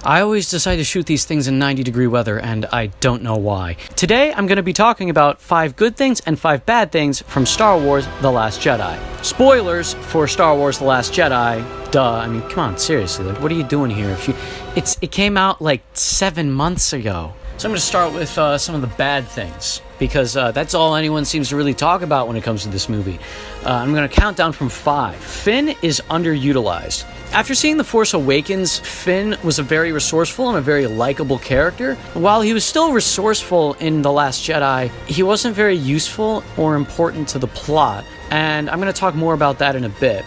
I always decide to shoot these things in 90-degree weather, and I don't know why. Today, I'm going to be talking about 5 good things and 5 bad things from Star Wars The Last Jedi. Spoilers for Star Wars The Last Jedi. Duh. I mean, come on, seriously. Like, what are you doing here? It came out like 7 months ago. So I'm going to start with some of the bad things, because that's all anyone seems to really talk about when it comes to this movie. I'm going to count down from 5. Finn is underutilized. After seeing The Force Awakens, Finn was a very resourceful and a very likable character. While he was still resourceful in The Last Jedi, he wasn't very useful or important to the plot, and I'm going to talk more about that in a bit.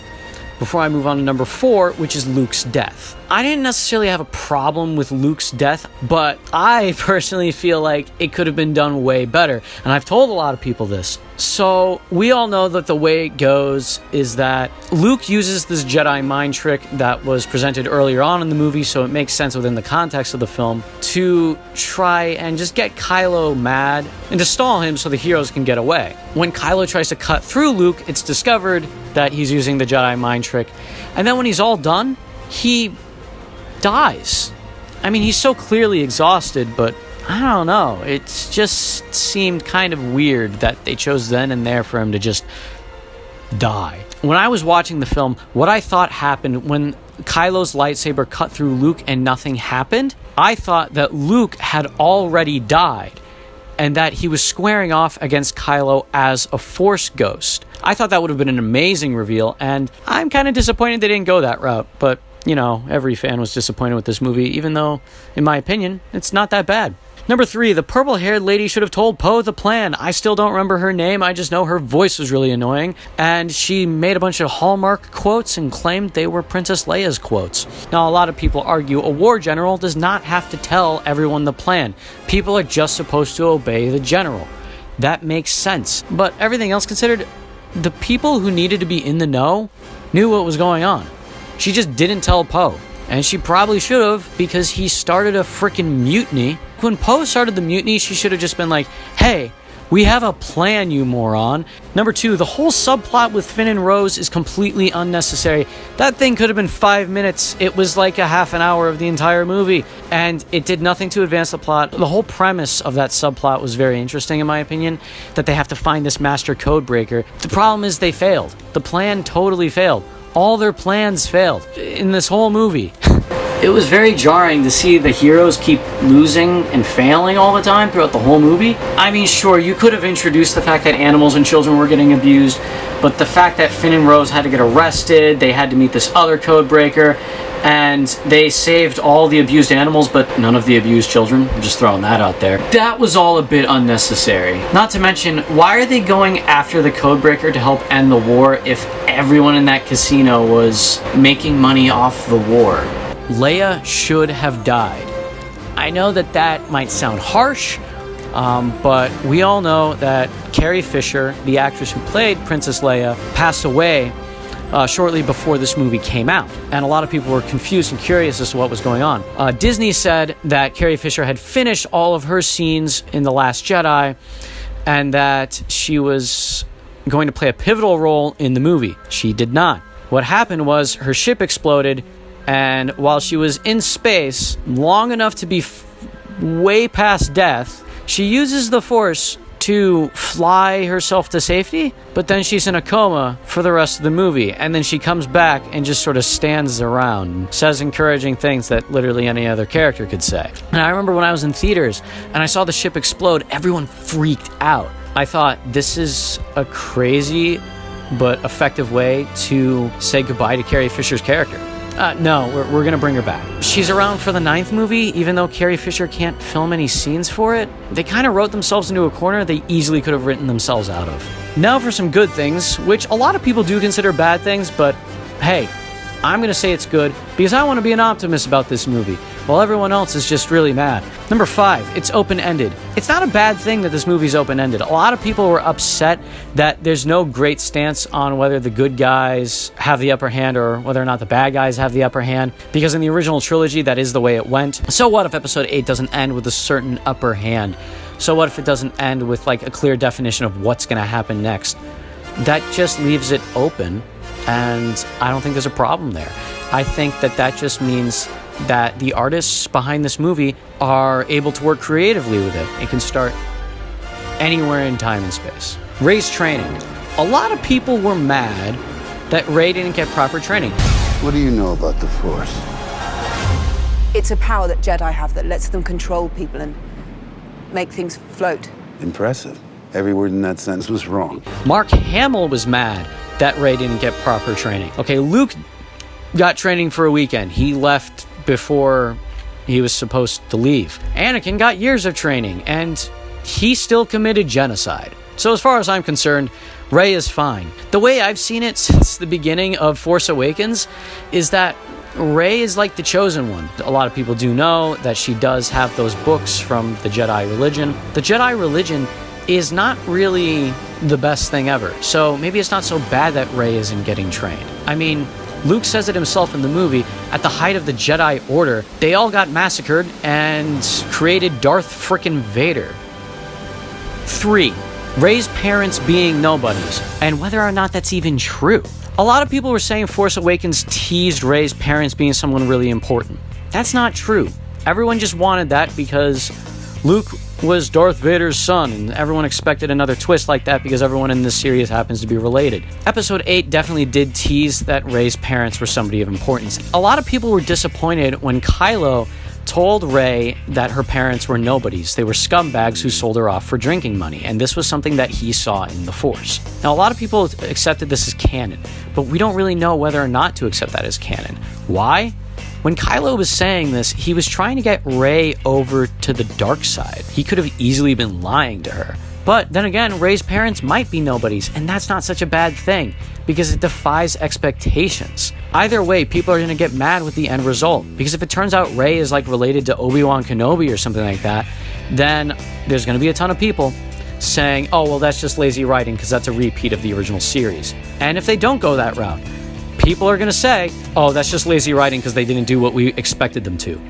Before I move on to number 4, which is Luke's death. I didn't necessarily have a problem with Luke's death, but I personally feel like it could have been done way better, and I've told a lot of people this. So, we all know that the way it goes is that Luke uses this Jedi mind trick that was presented earlier on in the movie, so it makes sense within the context of the film, to try and just get Kylo mad and to stall him so the heroes can get away. When Kylo tries to cut through Luke, it's discovered that he's using the Jedi mind trick, and then when he's all done, he dies. I mean, he's so clearly exhausted, but I don't know. It just seemed kind of weird that they chose then and there for him to just die. When I was watching the film, what I thought happened when Kylo's lightsaber cut through Luke and nothing happened, I thought that Luke had already died and that he was squaring off against Kylo as a Force ghost. I thought that would have been an amazing reveal, and I'm kind of disappointed they didn't go that route, but you know, every fan was disappointed with this movie, even though, in my opinion, it's not that bad. Number 3, the purple-haired lady should have told Poe the plan. I still don't remember her name, I just know her voice was really annoying, and she made a bunch of Hallmark quotes and claimed they were Princess Leia's quotes. Now, a lot of people argue a war general does not have to tell everyone the plan. People are just supposed to obey the general. That makes sense. But everything else considered, the people who needed to be in the know knew what was going on. She just didn't tell Poe. And she probably should have, because he started a freaking mutiny. When Poe started the mutiny, she should have just been like, hey, we have a plan, you moron. Number 2, the whole subplot with Finn and Rose is completely unnecessary. That thing could have been 5 minutes. It was like a half an hour of the entire movie, and it did nothing to advance the plot. The whole premise of that subplot was very interesting, in my opinion, that they have to find this master code breaker. The problem is they failed. The plan totally failed. All their plans failed in this whole movie. It was very jarring to see the heroes keep losing and failing all the time throughout the whole movie. I mean, sure, you could have introduced the fact that animals and children were getting abused, but the fact that Finn and Rose had to get arrested, they had to meet this other code breaker, and they saved all the abused animals, but none of the abused children. I'm just throwing that out there. That was all a bit unnecessary. Not to mention, why are they going after the codebreaker to help end the war if everyone in that casino was making money off the war? Leia should have died. I know that might sound harsh, but we all know that Carrie Fisher, the actress who played Princess Leia, passed away shortly before this movie came out, and a lot of people were confused and curious as to what was going on. Disney said that Carrie Fisher had finished all of her scenes in The Last Jedi, and that she was going to play a pivotal role in the movie. She did not. What happened was her ship exploded, and while she was in space long enough to be way past death, she uses the Force to fly herself to safety, but then she's in a coma for the rest of the movie, and then she comes back and just sort of stands around and says encouraging things that literally any other character could say. And I remember when I was in theaters and I saw the ship explode, everyone freaked out. I thought, this is a crazy but effective way to say goodbye to Carrie Fisher's character. No, we're going to bring her back. She's around for the 9th movie, even though Carrie Fisher can't film any scenes for it. They kind of wrote themselves into a corner they easily could have written themselves out of. Now for some good things, which a lot of people do consider bad things, but hey, I'm going to say it's good because I want to be an optimist about this movie, while everyone else is just really mad. Number 5, it's open-ended. It's not a bad thing that this movie's open-ended. A lot of people were upset that there's no great stance on whether the good guys have the upper hand or whether or not the bad guys have the upper hand, because in the original trilogy, that is the way it went. So what if Episode 8 doesn't end with a certain upper hand? So what if it doesn't end with like a clear definition of what's going to happen next? That just leaves it open, and I don't think there's a problem there. I think that just means that the artists behind this movie are able to work creatively with it. It can start anywhere in time and space. Rey's training. A lot of people were mad that Rey didn't get proper training. What do you know about the Force? It's a power that Jedi have that lets them control people and make things float. Impressive. Every word in that sentence was wrong. Mark Hamill was mad that Rey didn't get proper training. Okay, Luke got training for a weekend. He left before he was supposed to leave. Anakin got years of training, and he still committed genocide. So as far as I'm concerned, Rey is fine. The way I've seen it since the beginning of Force Awakens is that Rey is like the chosen one. A lot of people do know that she does have those books from the Jedi religion. The Jedi religion is not really the best thing ever. So maybe it's not so bad that Rey isn't getting trained. I mean, Luke says it himself in the movie, at the height of the Jedi Order, they all got massacred and created Darth frickin' Vader. 3. Rey's parents being nobodies, and whether or not that's even true. A lot of people were saying Force Awakens teased Rey's parents being someone really important. That's not true. Everyone just wanted that because Luke was Darth Vader's son, and everyone expected another twist like that because everyone in this series happens to be related. Episode 8 definitely did tease that Rey's parents were somebody of importance. A lot of people were disappointed when Kylo told Rey that her parents were nobodies. They were scumbags who sold her off for drinking money, and this was something that he saw in the Force. Now, a lot of people accepted this as canon, but we don't really know whether or not to accept that as canon. Why? When Kylo was saying this, he was trying to get Rey over to the dark side. He could have easily been lying to her. But then again, Rey's parents might be nobodies, and that's not such a bad thing, because it defies expectations. Either way, people are going to get mad with the end result, because if it turns out Rey is like related to Obi-Wan Kenobi or something like that, then there's going to be a ton of people saying, oh, well, that's just lazy writing because that's a repeat of the original series. And if they don't go that route, people are going to say, oh, that's just lazy writing because they didn't do what we expected them to.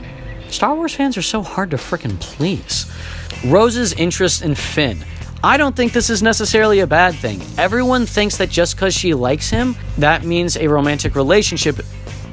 Star Wars fans are so hard to frickin' please. Rose's interest in Finn. I don't think this is necessarily a bad thing. Everyone thinks that just because she likes him, that means a romantic relationship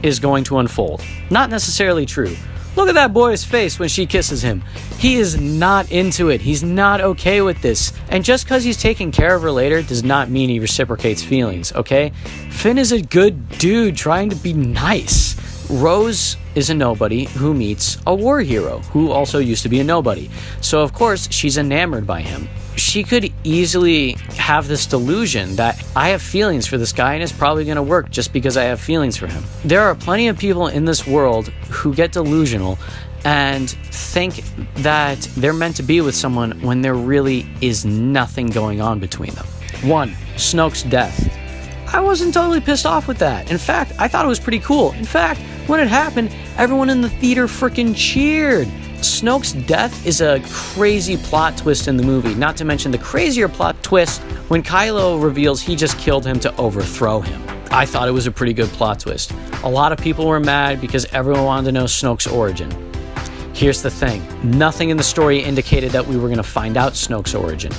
is going to unfold. Not necessarily true. Look at that boy's face when she kisses him. He is not into it. He's not okay with this. And just because he's taking care of her later does not mean he reciprocates feelings, okay? Finn is a good dude trying to be nice. Rose is a nobody who meets a war hero who also used to be a nobody. So of course she's enamored by him. She could easily have this delusion that I have feelings for this guy and it's probably going to work just because I have feelings for him. There are plenty of people in this world who get delusional and think that they're meant to be with someone when there really is nothing going on between them. 1. Snoke's death. I wasn't totally pissed off with that. In fact, I thought it was pretty cool. In fact, when it happened, everyone in the theater freaking cheered. Snoke's death is a crazy plot twist in the movie, not to mention the crazier plot twist when Kylo reveals he just killed him to overthrow him. I thought it was a pretty good plot twist. A lot of people were mad because everyone wanted to know Snoke's origin. Here's the thing. Nothing in the story indicated that we were going to find out Snoke's origin.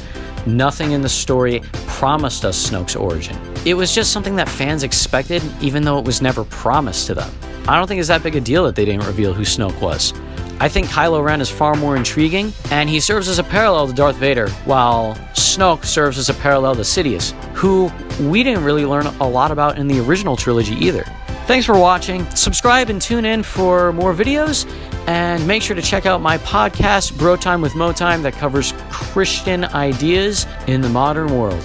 Nothing in the story promised us Snoke's origin. It was just something that fans expected, even though it was never promised to them. I don't think it's that big a deal that they didn't reveal who Snoke was. I think Kylo Ren is far more intriguing, and he serves as a parallel to Darth Vader, while Snoke serves as a parallel to Sidious, who we didn't really learn a lot about in the original trilogy either. Thanks for watching. Subscribe and tune in for more videos, and make sure to check out my podcast, Bro Time with Mo Time, that covers Christian ideas in the modern world.